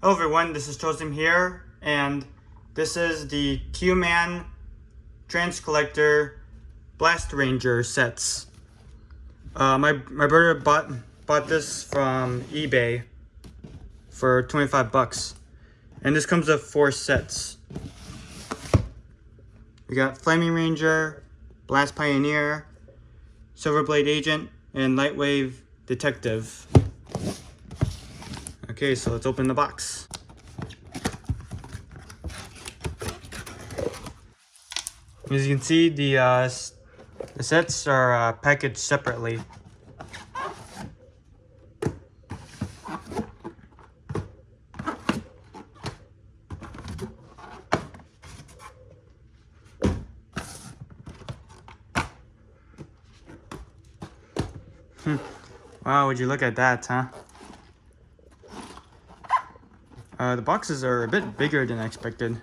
Hello everyone, this is Chosim here, and this is the Qman Trans Collector Blast Ranger sets. My brother bought this from eBay for 25 bucks, and this comes with 4 sets. We got Flaming Ranger, Blast Pioneer, Silver Blade Agent, and Lightwave Detective. Okay, so let's open the box. As you can see, the sets are packaged separately. Wow, would you look at that, huh? The boxes are a bit bigger than I expected.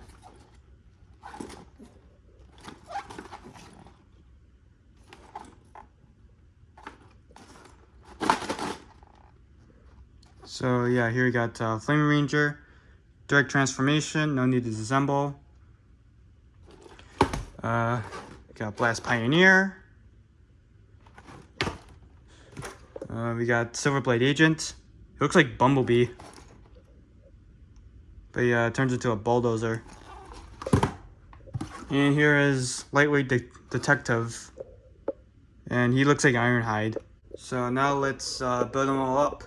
So yeah, here we got Flaming Ranger, direct transformation, no need to disassemble. Got Blast Pioneer. We got Silver Blade Agent. It looks like Bumblebee, but yeah, it turns into a bulldozer. And here is Lightweight Detective, and he looks like Ironhide. So now let's build them all up.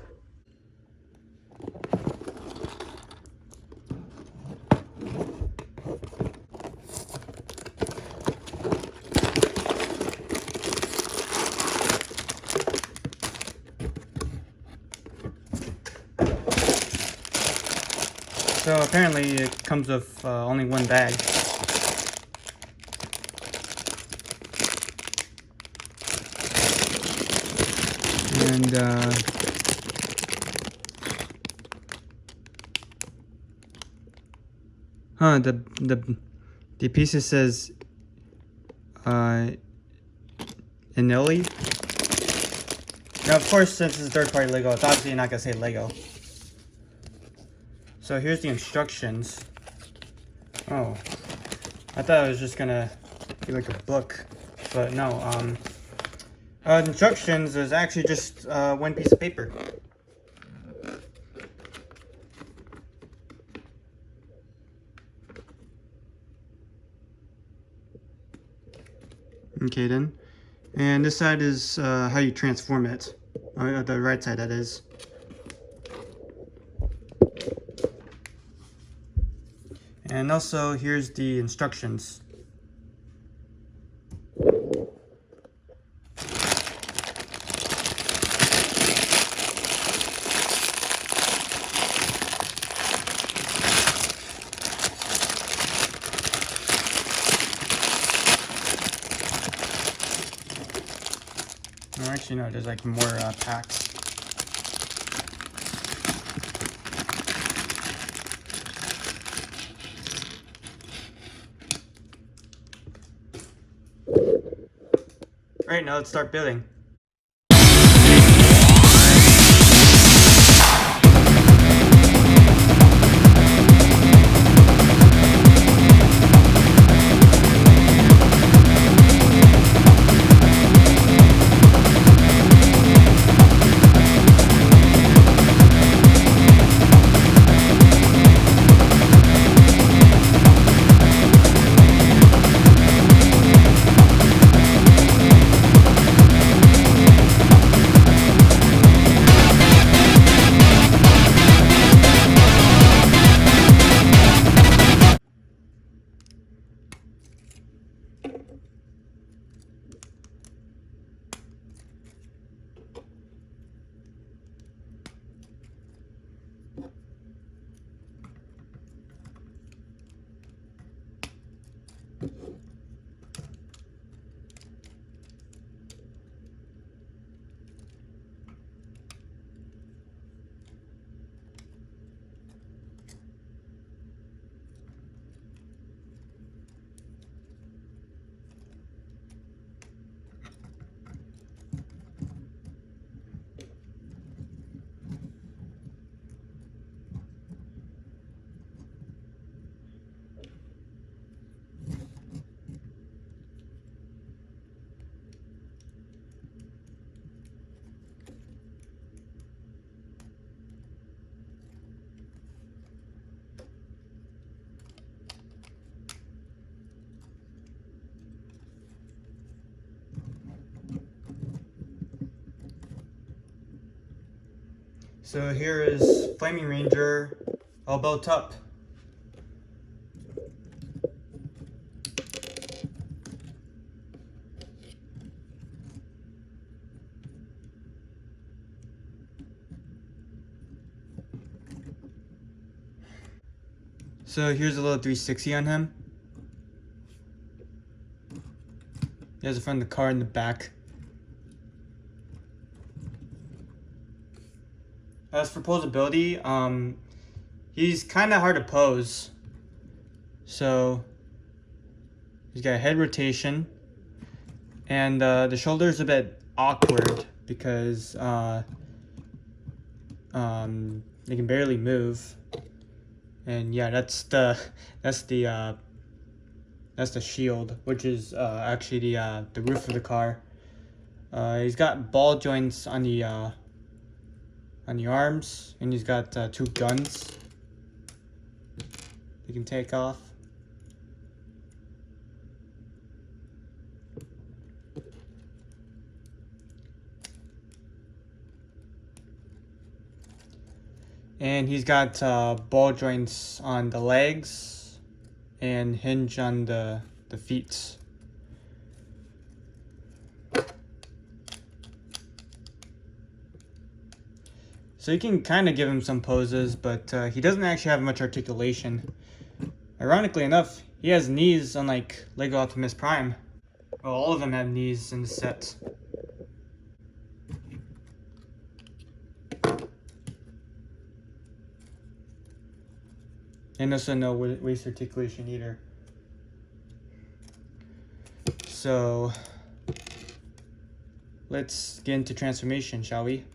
So apparently it comes with only one bag. And the pieces says Anelli. Now of course, since it's third-party Lego, it's obviously not gonna say Lego. So here's the instructions. Oh, I thought it was just gonna be like a book, but no. The instructions is actually just one piece of paper. Okay then, and this side is how you transform it. The right side, that is. And also, here's the instructions. Oh, actually, no, there's like more packs. Alright, now let's start building. So here is Flaming Ranger all built up. So here's a little 360 on him. He has the front of the car in the back. As for posability, he's kind of hard to pose. So he's got a head rotation, and the shoulder's a bit awkward because they can barely move. And yeah, that's the shield, which is actually the roof of the car. He's got ball joints on the arms, and he's got 2 guns he can take off. And he's got ball joints on the legs and hinge on the feet. So you can kind of give him some poses, but he doesn't actually have much articulation. Ironically enough, he has knees unlike Lego Optimus Prime. Well, all of them have knees in the set. And also no waist articulation either. So let's get into transformation, shall we?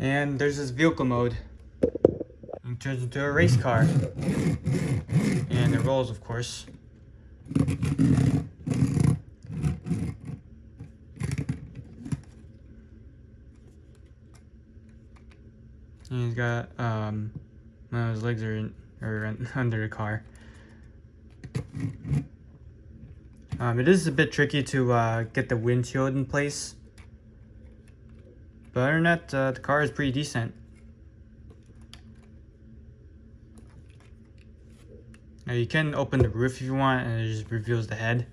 And there's this vehicle mode. It turns into a race car. And it rolls, of course. And he's got one of his legs are under the car. It is a bit tricky to get the windshield in place. But other than that, the car is pretty decent. Now you can open the roof if you want, and it just reveals the head.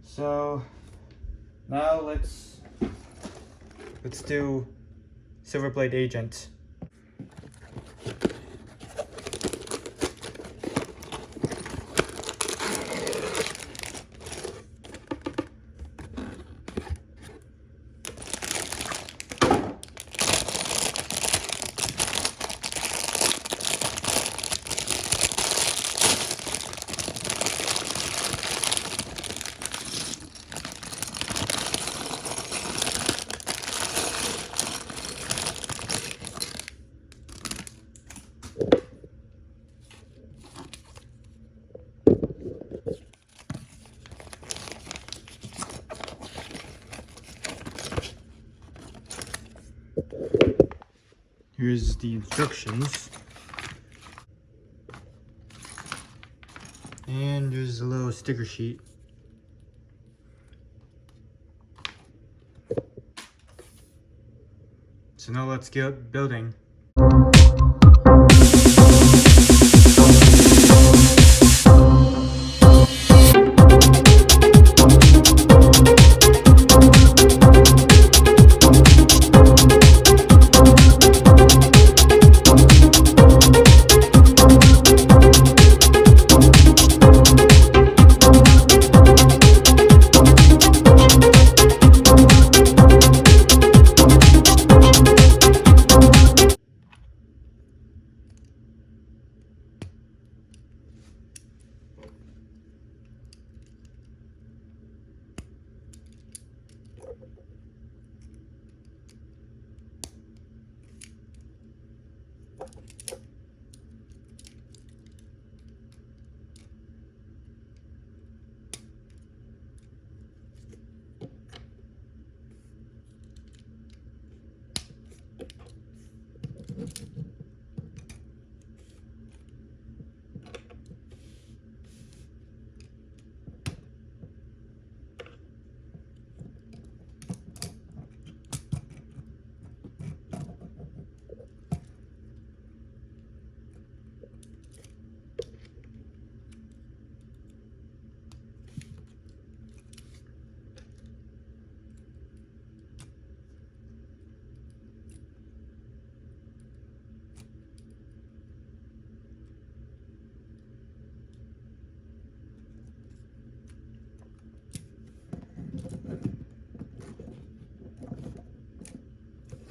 So now let's do Silverblade Agent. Here's the instructions. And there's a little sticker sheet. So now let's get building.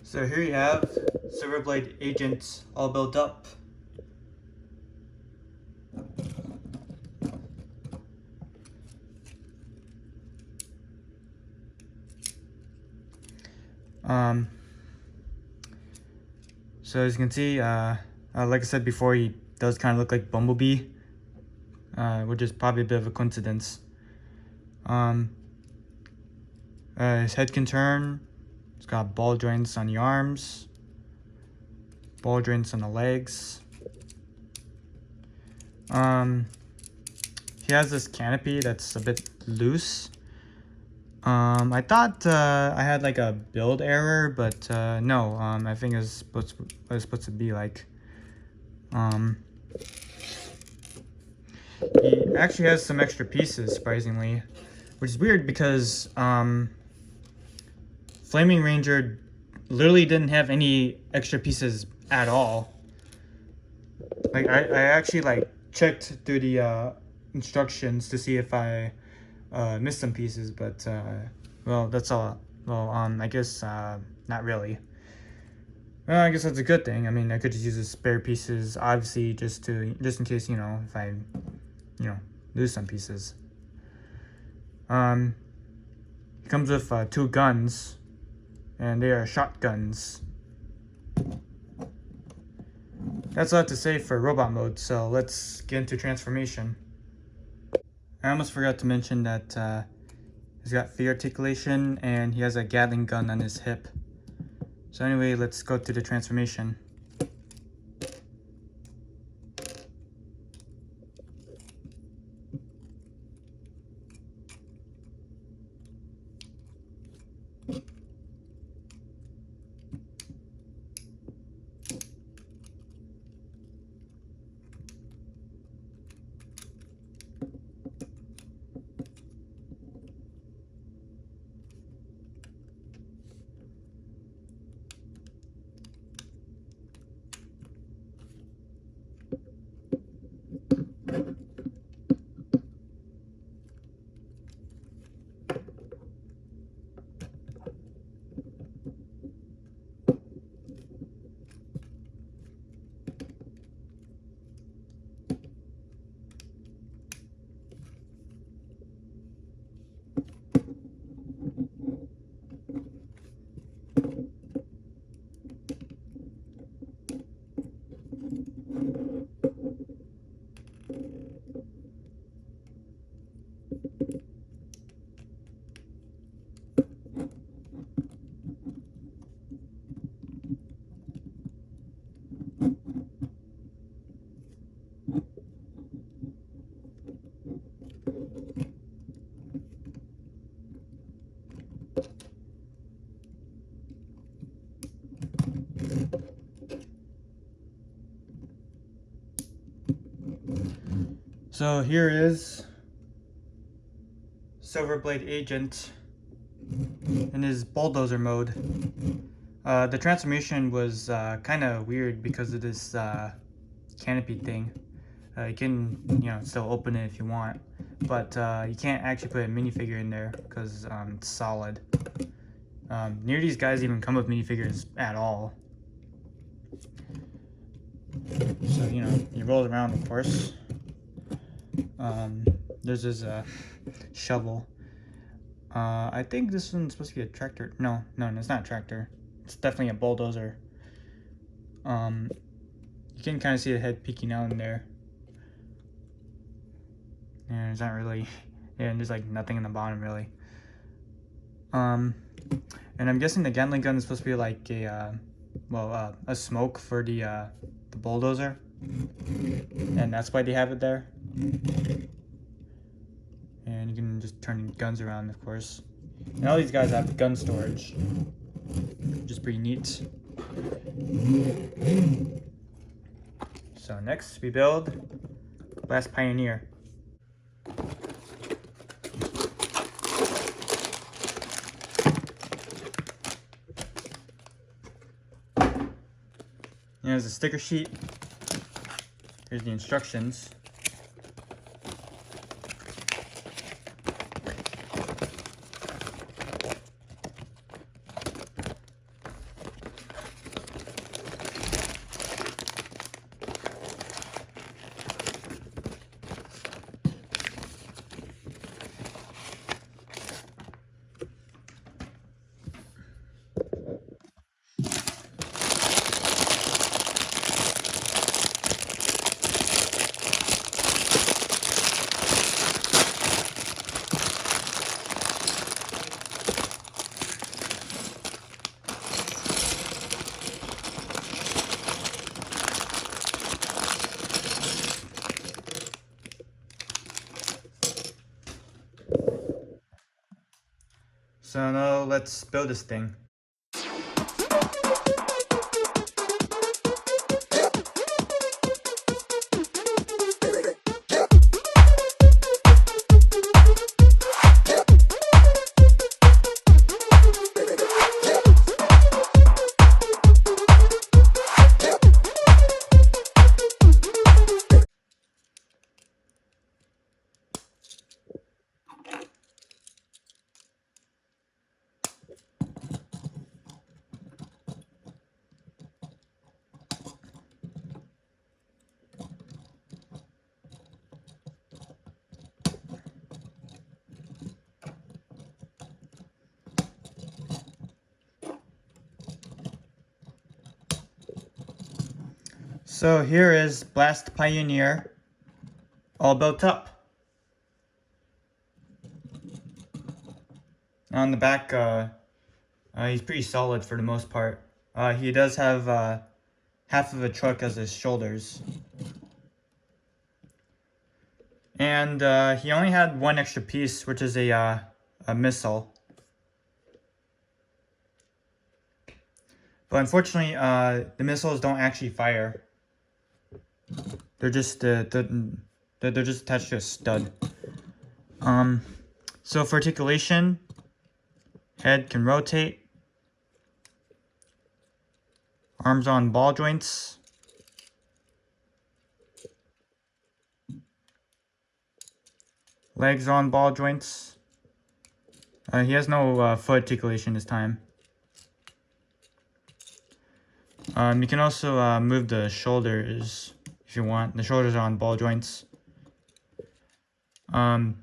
So here you have Silver Blade agents all built up. So as you can see, like I said before, he does kind of look like Bumblebee, which is probably a bit of a coincidence. His head can turn. It's got ball joints on the arms, ball joints on the legs. He has this canopy that's a bit loose. I thought I had like a build error, but no. I think it's supposed to be like. He actually has some extra pieces, surprisingly, which is weird because Flaming Ranger literally didn't have any extra pieces at all. Like I actually like checked through the instructions to see if I missed some pieces, but well, that's all. Well, I guess not really. Well, I guess that's a good thing. I mean, I could just use the spare pieces, obviously, just in case, you know, if I, you know, lose some pieces. It comes with 2 guns, and they are shotguns. That's all I have to say for robot mode, so let's get into transformation. I almost forgot to mention that he's got feet articulation and he has a Gatling gun on his hip. So anyway, let's go to the transformation. So here is Silverblade Agent in his bulldozer mode. The transformation was kind of weird because of this canopy thing. You can, still open it if you want, but you can't actually put a minifigure in there because it's solid. Neither of these guys even come with minifigures at all. So, you roll it around, of course. There's this shovel. I think this one's supposed to be a tractor. No, it's not a tractor. It's definitely a bulldozer. You can kind of see the head peeking out in there. And there's not really, and there's like nothing in the bottom really. And I'm guessing the Gatling gun is supposed to be like a smoke for the bulldozer, and that's why they have it there. And you can just turn guns around, of course. And all these guys have gun storage, which is pretty neat. So next we build Blast Pioneer. Here's a sticker sheet. Here's the instructions. So now let's build this thing. So here is Blast Pioneer all built up. On the back, he's pretty solid for the most part. He does have half of a truck as his shoulders. And he only had one extra piece, which is a missile. But unfortunately, the missiles don't actually fire. They're just they're just attached to a stud. So for articulation, head can rotate. Arms on ball joints. Legs on ball joints. He has no foot articulation this time. You can also move the shoulders if you want. The shoulders are on ball joints. You're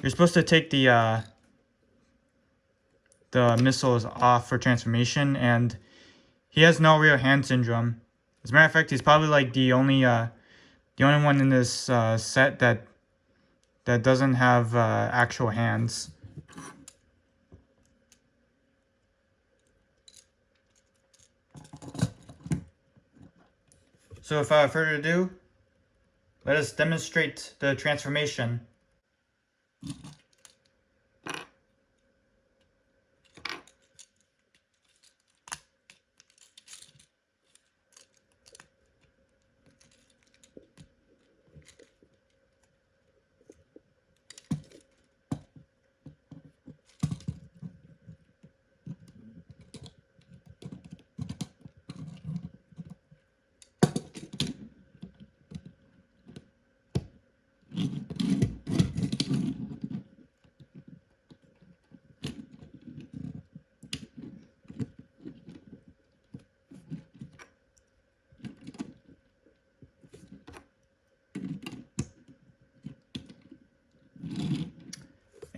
supposed to take the missiles off for transformation, and he has no rear hand syndrome. As a matter of fact, he's probably like the only one in this set that doesn't have actual hands. So without further ado, let us demonstrate the transformation.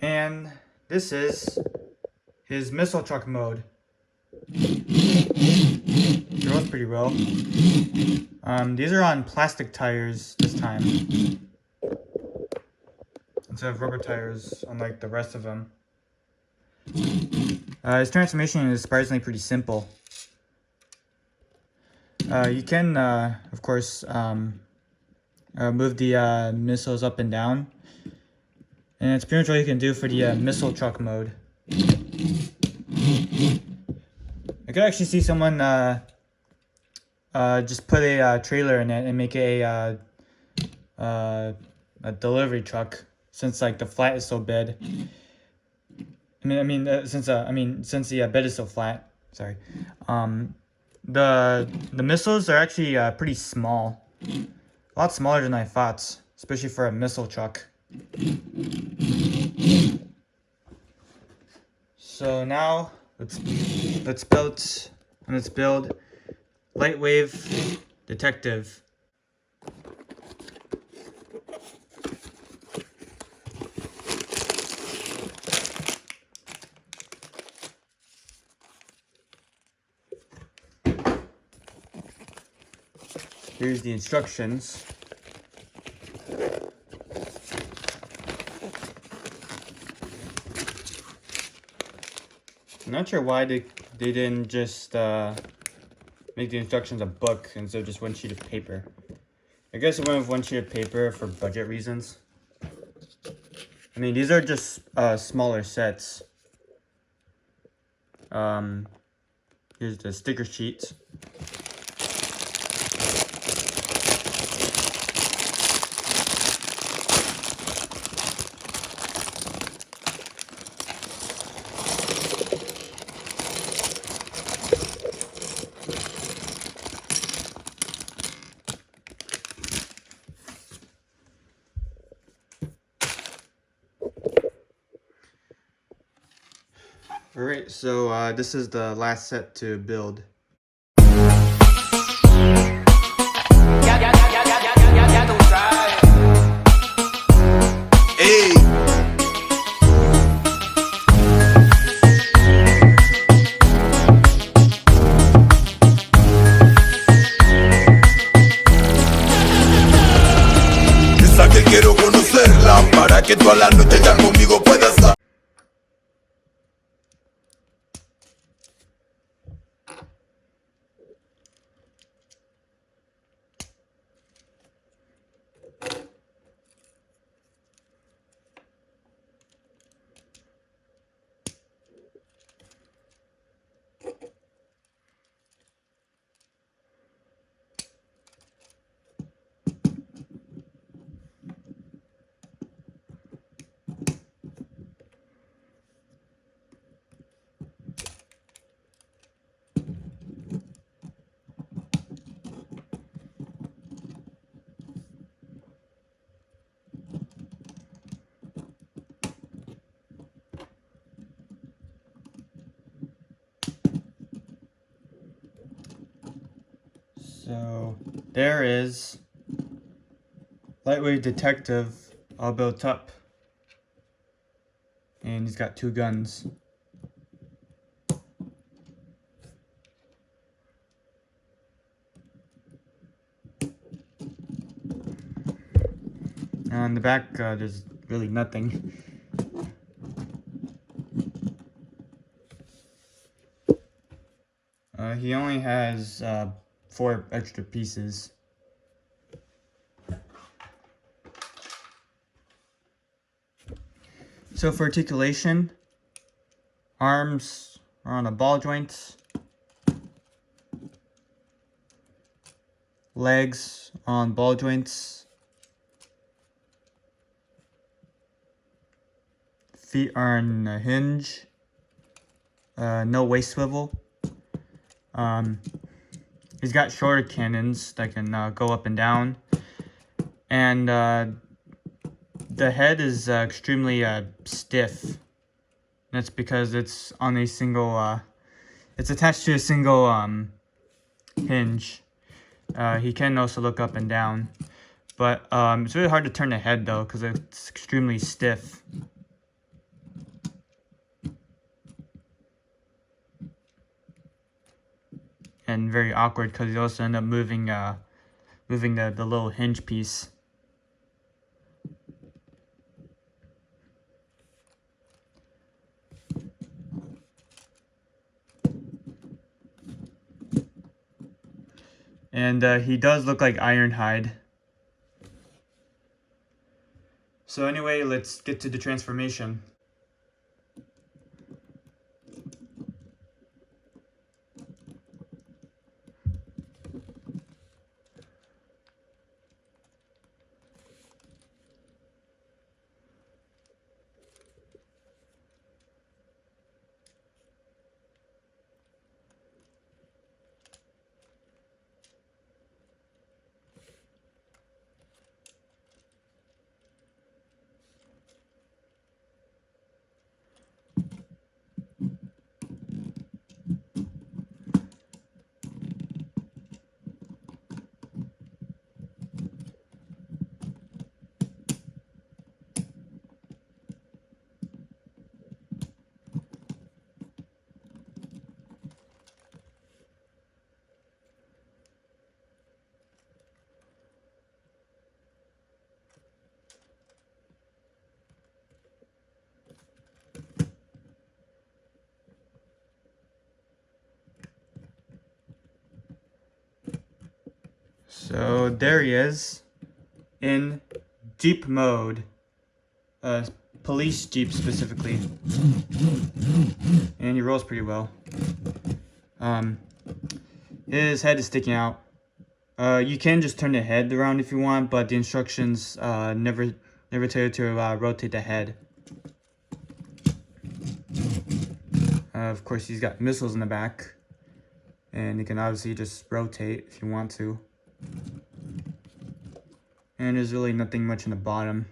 And this is his missile truck mode. It goes pretty well. These are on plastic tires this time, instead of rubber tires, unlike the rest of them. His transformation is surprisingly pretty simple. You can, of course, move the missiles up and down. And it's pretty much what you can do for the missile truck mode. I could actually see someone just put a trailer in it and make it a delivery truck, since like the flat is so big. Since the bed is so flat. Sorry. The missiles are actually pretty small, a lot smaller than I thought, especially for a missile truck. So now let's build Light Wave Detective. Here's the instructions. I'm not sure why they didn't just make the instructions a book instead of just one sheet of paper. I guess it went with one sheet of paper for budget reasons. I mean, these are just smaller sets. Here's the sticker sheet. Alright, so this is the last set to build. Hey. Esa que quiero conocerla para que toda la noche ya conmigo puedas estar. So there is Light Wave Detective all built up. And he's got 2 guns. On the back, there's really nothing. He only has 4 extra pieces. So for articulation, arms are on a ball joint, legs on ball joints, feet are on a hinge, no waist swivel. He's got shorter cannons that can go up and down, and the head is extremely stiff. That's because it's on a single, it's attached to a single hinge. He can also look up and down, but it's really hard to turn the head though because it's extremely stiff. and very awkward because you also end up moving the little hinge piece. And he does look like Ironhide. So anyway, let's get to the transformation. So there he is in Jeep mode, police Jeep specifically, and he rolls pretty well. His head is sticking out. You can just turn the head around if you want, but the instructions never tell you to rotate the head. Of course, he's got missiles in the back, and you can obviously just rotate if you want to. And there's really nothing much in the bottom.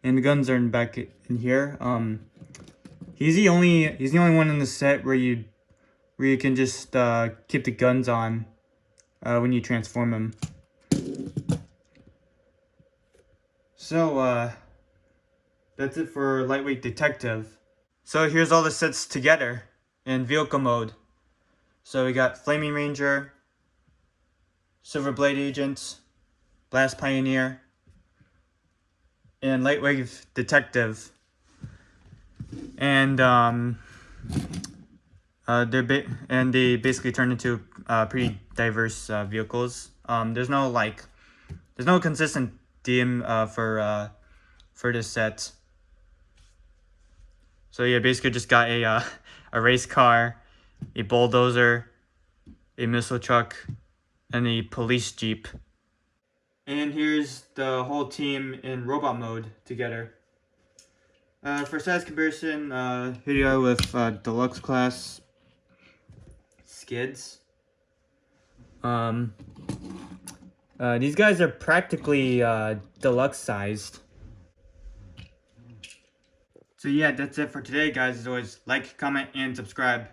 And the guns are in back in here. He's the only one in the set where you can just keep the guns on when you transform him. So that's it for Lightweight Detective. So here's all the sets together in vehicle mode. So we got Flaming Ranger, Silver Blade Agent, Blast Pioneer, and Lightweight Detective. And they basically turn into pretty diverse vehicles. There's no consistent theme for this set. So yeah, basically just got a race car, a bulldozer, a missile truck, and a police Jeep. And here's the whole team in robot mode together. For size comparison, here you are with deluxe class skids. These guys are practically deluxe sized. So yeah, that's it for today, guys. As always, like, comment, and subscribe.